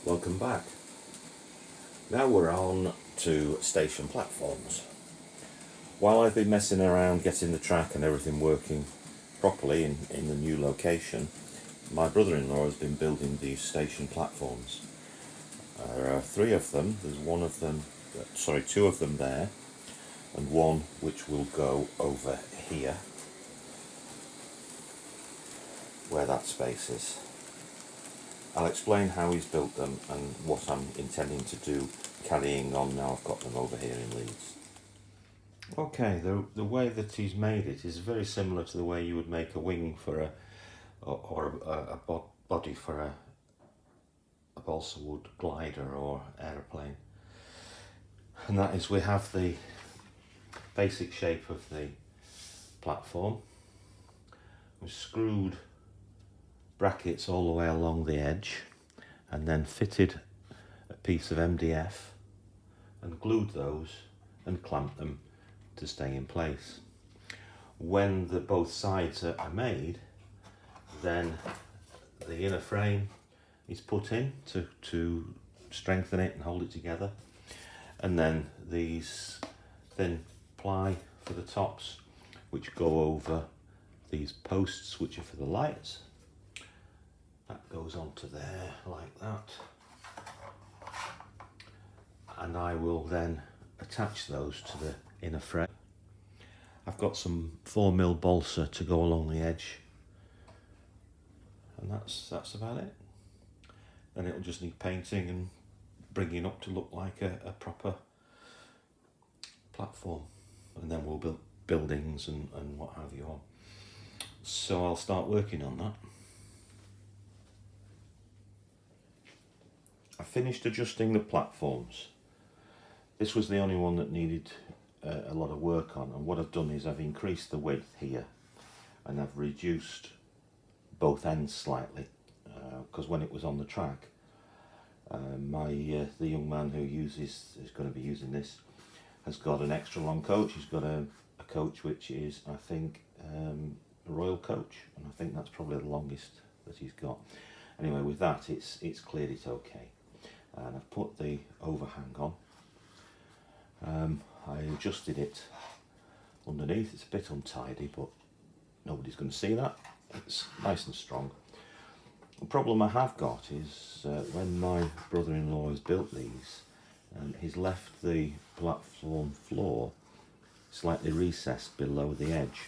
Welcome back. Now we're on to station platforms. While I've been messing around getting the track and everything working properly in the new location, my brother-in-law has been building these station platforms. There are three of them. There's two of them there, and one which will go over here, where that space is. I'll explain how he's built them and what I'm intending to do carrying on now I've got them over here in Leeds. Okay, the way that he's made it is very similar to the way you would make a wing for a body for a balsa wood glider or aeroplane. And that is, we have the basic shape of the platform. We've screwed brackets all the way along the edge and then fitted a piece of MDF and glued those and clamped them to stay in place. When both sides are made, then the inner frame is put in to strengthen it and hold it together, and then these thin ply for the tops which go over these posts which are for the lights. That goes onto there like that, and I will then attach those to the inner frame. I've got some 4mm balsa to go along the edge, and that's about it. Then it'll just need painting and bringing up to look like a proper platform, and then we'll build buildings and what have you on. So I'll start working on that. I finished adjusting the platforms. This was the only one that needed a lot of work on, and what I've done is I've increased the width here and I've reduced both ends slightly, because when it was on the track, the young man who is going to be using this has got an extra long coach. He's got a coach which is, I think, a Royal coach, and I think that's probably the longest that he's got. Anyway, with that it's cleared it okay, and I've put the overhang on. I adjusted it underneath. It's a bit untidy, but nobody's going to see that. It's nice and strong. The problem I have got is when my brother-in-law has built these, he's left the platform floor slightly recessed below the edge,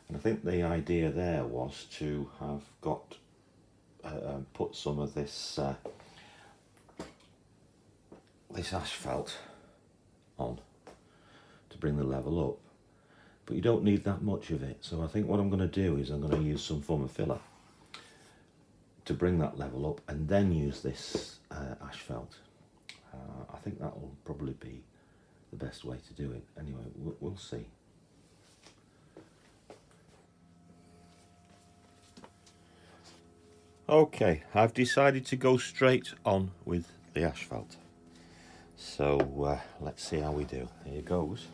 and I think the idea there was to have got put some of this asphalt on to bring the level up, but you don't need that much of it. So I think what I'm going to do is I'm going to use some form of filler to bring that level up, and then use this asphalt. I think that will probably be the best way to do it. Anyway, we'll see. Okay, I've decided to go straight on with the asphalt. So let's see how we do. Here goes.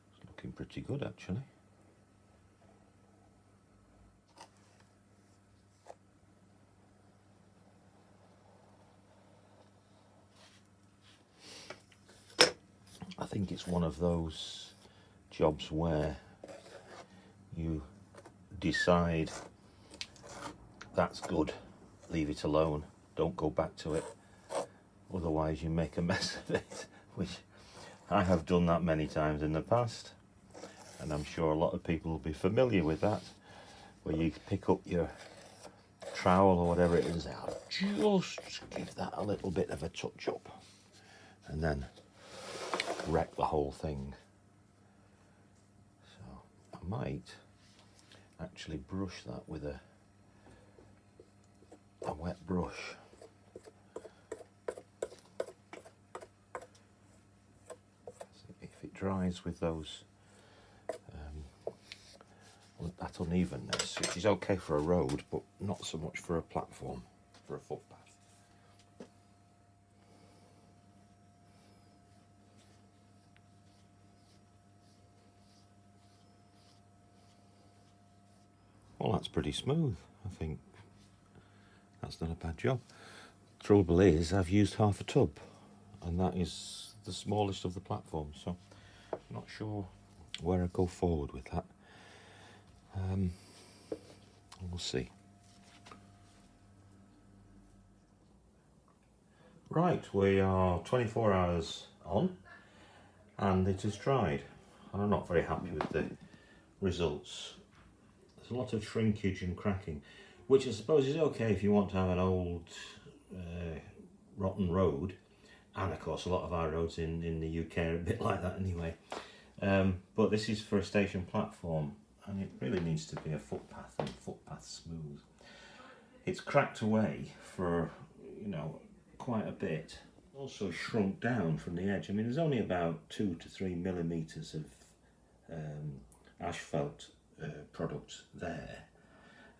It's looking pretty good, actually. I think it's one of those jobs where you decide that's good, leave it alone, don't go back to it, otherwise you make a mess of it, which I have done that many times in the past, and I'm sure a lot of people will be familiar with that, where you pick up your trowel or whatever it is, I'll just give that a little bit of a touch up and then wreck the whole thing. So I might actually brush that with a wet brush. See if it dries with those that unevenness, which is okay for a road, but not so much for a platform, for a footpath. Well, that's pretty smooth. I think that's not a bad job. Trouble is, I've used half a tub, and that is the smallest of the platforms, so I'm not sure where I go forward with that. We'll see. Right, we are 24 hours on, and it has dried, and I'm not very happy with the results. There's a lot of shrinkage and cracking, which I suppose is okay if you want to have an old rotten road, and of course a lot of our roads in the UK are a bit like that anyway. But this is for a station platform, and it really needs to be a footpath, and footpath smooth. It's cracked away for, you know, quite a bit. Also shrunk down from the edge. I mean, there's only about 2 to 3 millimeters of asphalt product there.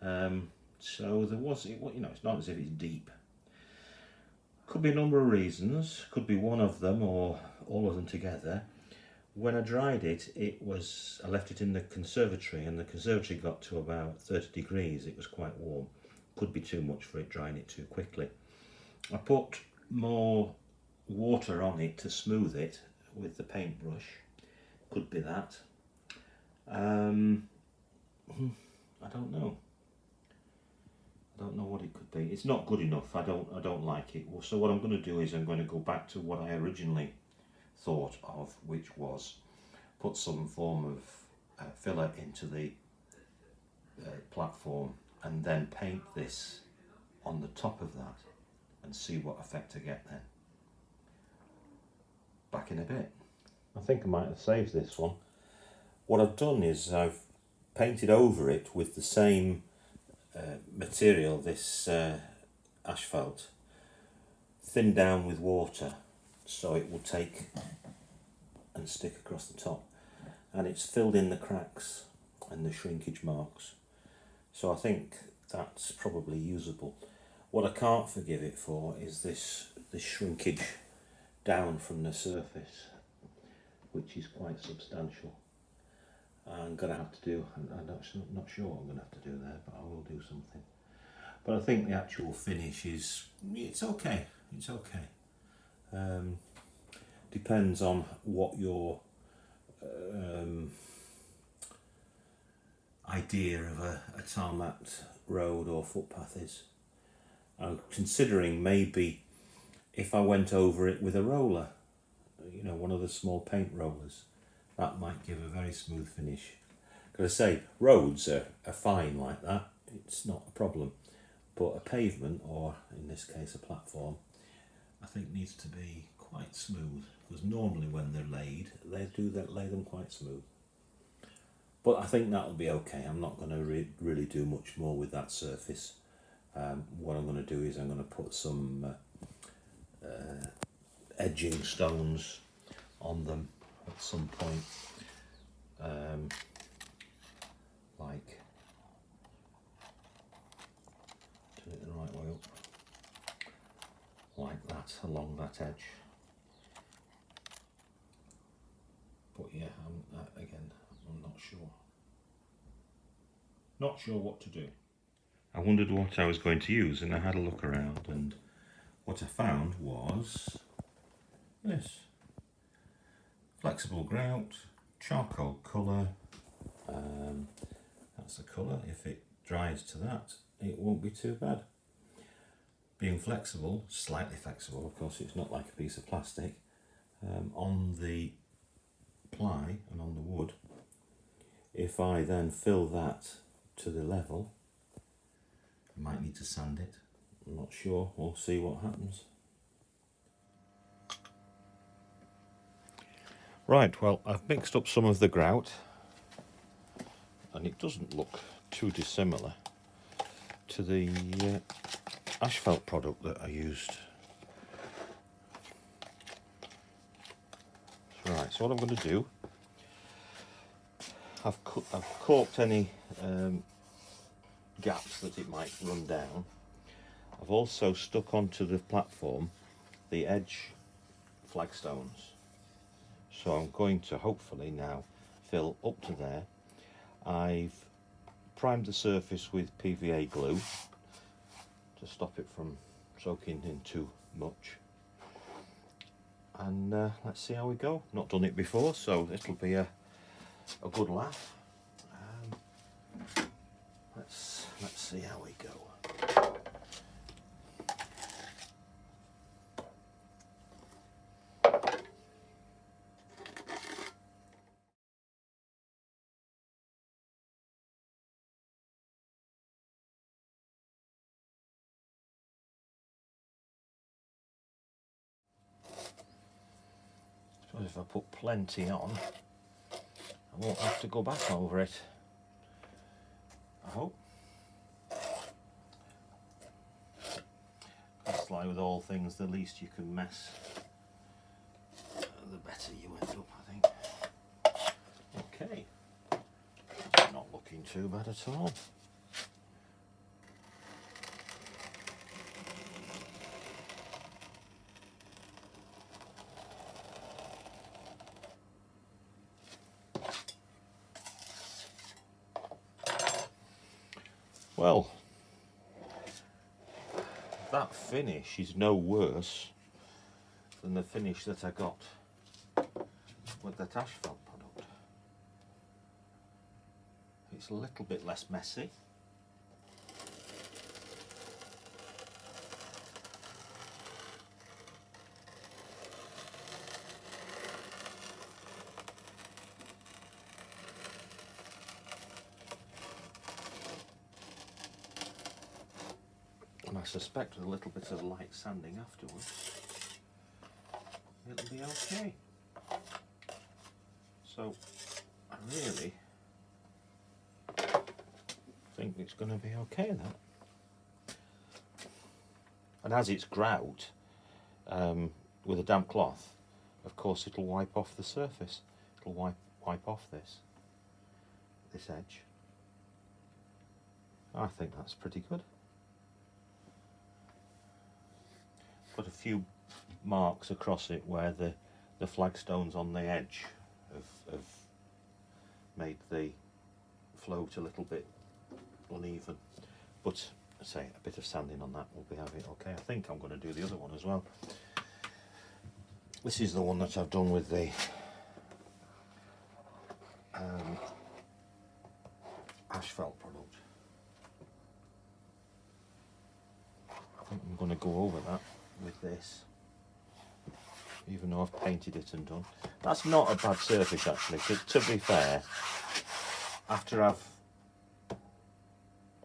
So there was, you know, it's not as if it's deep. Could be a number of reasons. Could be one of them or all of them together. When I dried it, I left it in the conservatory, and the conservatory got to about 30 degrees. It was quite warm. Could be too much for it, drying it too quickly. I put more water on it to smooth it with the paintbrush. Could be that. I don't know. I don't know what it could be. It's not good enough. I don't like it. So what I'm going to do is I'm going to go back to what I originally thought of, which was put some form of filler into the platform, and then paint this on the top of that and see what effect I get then. Back in a bit. I think I might have saved this one. What I've done is I've painted over it with the same material, this asphalt, thinned down with water so it will take and stick across the top, and it's filled in the cracks and the shrinkage marks, so I think that's probably usable. What I can't forgive it for is this shrinkage down from the surface, which is quite substantial. I'm going to have to do, I'm not sure what I'm going to have to do there, but I will do something. But I think the actual finish it's okay. It's okay. Depends on what your idea of a tarmac road or footpath is. I'm considering maybe if I went over it with a roller, you know, one of the small paint rollers, that might give a very smooth finish. Because I say, roads are fine like that, it's not a problem. But a pavement, or in this case a platform, I think needs to be quite smooth. Because normally when they're laid, they lay them quite smooth. But I think that'll be okay. I'm not going to really do much more with that surface. What I'm going to do is I'm going to put some edging stones on them at some point, like, turn it the right way up, like that, along that edge. But yeah, I'm not sure. Not sure what to do. I wondered what I was going to use, and I had a look around, and what I found was this. Flexible grout, charcoal colour, that's the colour. If it dries to that, it won't be too bad. Being flexible, slightly flexible, of course, it's not like a piece of plastic, on the ply and on the wood. If I then fill that to the level, I might need to sand it, I'm not sure, we'll see what happens. Right, well, I've mixed up some of the grout, and it doesn't look too dissimilar to the asphalt product that I used. Right, So what I'm going to do, I've caulked any gaps that it might run down. I've also stuck onto the platform the edge flagstones. So I'm going to hopefully now fill up to there. I've primed the surface with PVA glue to stop it from soaking in too much. And let's see how we go. Not done it before, so it'll be a good laugh. Let's see how we go. If I put plenty on, I won't have to go back over it. I hope. That's like with all things, the least you can mess, the better you end up, I think. Okay, not looking too bad at all. Well, that finish is no worse than the finish that I got with that asphalt product. It's a little bit less messy. And I suspect with a little bit of light sanding afterwards, it'll be okay. So I really think it's going to be okay then. And as it's grout with a damp cloth, of course it'll wipe off the surface. It'll wipe off this edge. I think that's pretty good. Put a few marks across it where the flagstones on the edge have made the float a little bit uneven, but I say a bit of sanding on that will be having okay. I think I'm going to do the other one as well. This is the one that I've done with the asphalt product. I think I'm going to go over that with this, even though I've painted it and done. That's not a bad surface actually, to be fair. After I've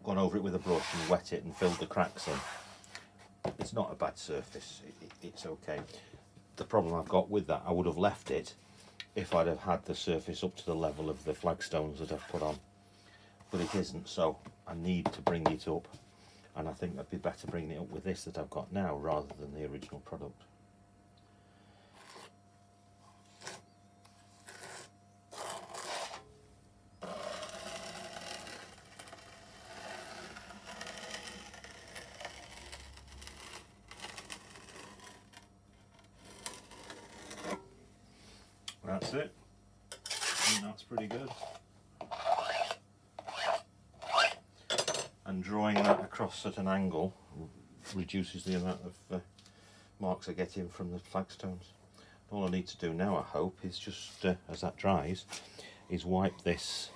gone over it with a brush and wet it and filled the cracks in, it's not a bad surface, it's okay. The problem I've got with that, I would have left it if I'd have had the surface up to the level of the flagstones that I've put on, but it isn't, so I need to bring it up. And I think it'd be better bringing it up with this that I've got now rather than the original product. That's it. And that's pretty good. And drawing that across at an angle reduces the amount of marks I get in from the flagstones. All I need to do now, I hope, is just, as that dries, is wipe this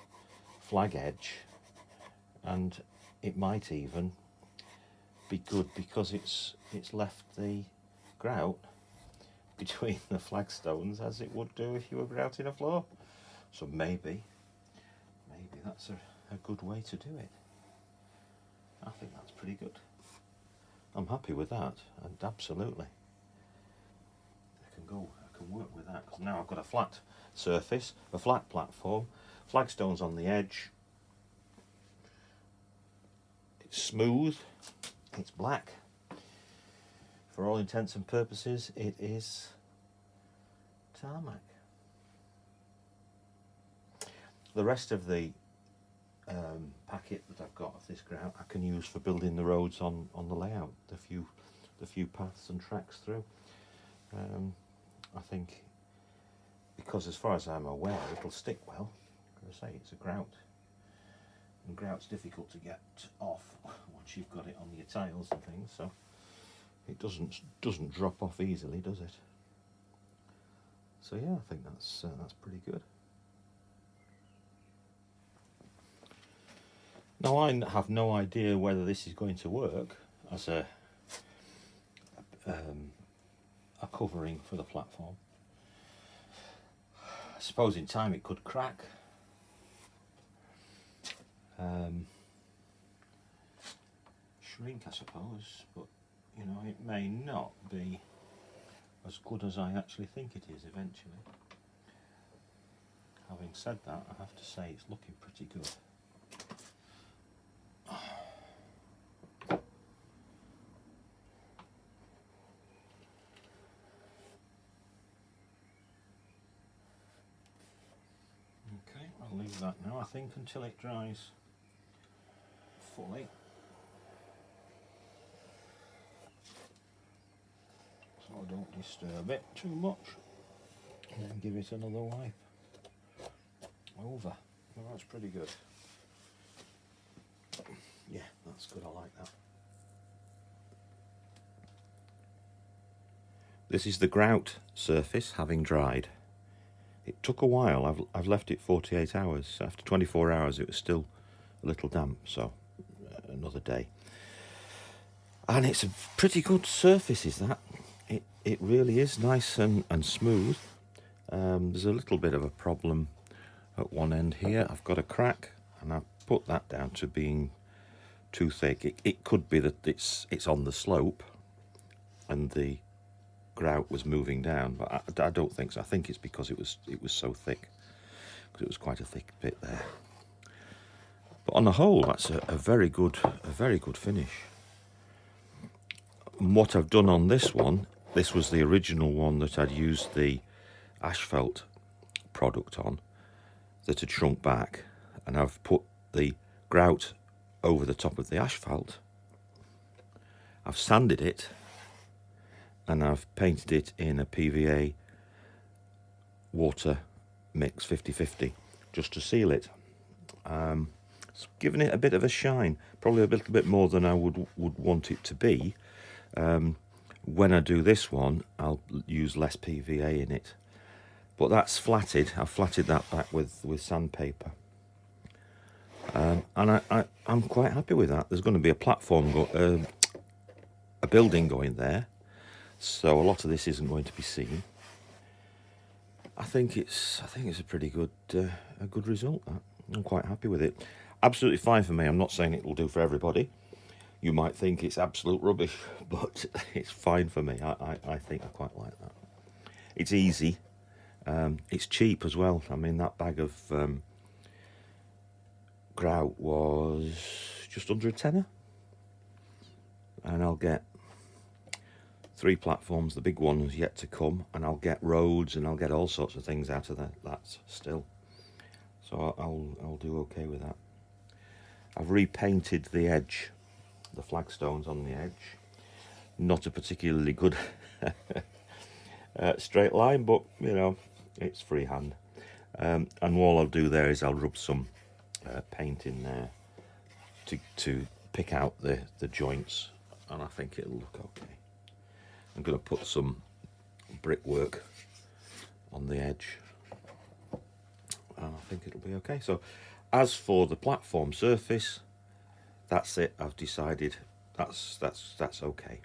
flag edge, and it might even be good because it's left the grout between the flagstones as it would do if you were grouting a floor. So maybe that's a good way to do it. I think that's pretty good. I'm happy with that, and absolutely. I can work with that, because now I've got a flat surface, a flat platform, flagstones on the edge. It's smooth, it's black. For all intents and purposes, it is tarmac. the rest of the packet that I've got of this grout I can use for building the roads on the layout, the few paths and tracks through. I think because as far as I'm aware it'll stick well. As I say, it's a grout, and grout's difficult to get off once you've got it on your tiles and things, so it doesn't drop off easily, does it? So yeah, I think that's pretty good. Now I have no idea whether this is going to work as a covering for the platform. I suppose in time it could crack. Shrink, I suppose, but you know, it may not be as good as I actually think it is eventually. Having said that, I have to say it's looking pretty good. Okay, I'll leave that now, I think, until it dries fully. So I don't disturb it too much. And then give it another wipe over. Well, that's pretty good. Yeah, that's good, I like that. This is the grout surface having dried. It took a while. I've left it 48 hours. After 24 hours it was still a little damp, so another day. And it's a pretty good surface, is that? It really is nice and smooth. There's a little bit of a problem at one end here. I've got a crack, and I've put that down to being too thick. It could be that it's on the slope and the grout was moving down, but I don't think so. I think it's because it was so thick, because it was quite a thick bit there. But on the whole, that's a very good finish. And what I've done on this one, this was the original one that I'd used the asphalt product on, that had shrunk back, and I've put the grout over the top of the asphalt. I've sanded it, and I've painted it in a PVA water mix 50-50 just to seal it. It's given it a bit of a shine, probably a little bit more than I would want it to be. When I do this one, I'll use less PVA in it, but that's flatted. I've flatted that back with sandpaper, and I'm quite happy with that. There's going to be a platform, a building going there, so a lot of this isn't going to be seen. I think it's a pretty good a good result. I'm quite happy with it. Absolutely fine for me. I'm not saying it will do for everybody. You might think it's absolute rubbish, but it's fine for me. I think I quite like that. It's easy. It's cheap as well. I mean, that bag of grout was just under a tenner, and I'll get 3 platforms. The big one is yet to come, and I'll get roads, and I'll get all sorts of things out of that still. So I'll do okay with that. I've repainted the edge, the flagstones on the edge. Not a particularly good straight line, but you know, it's freehand. And all I'll do there is I'll rub some paint in there to pick out the joints, and I think it'll look okay. I'm going to put some brickwork on the edge, and I think it'll be okay. So as for the platform surface, that's it. I've decided that's okay.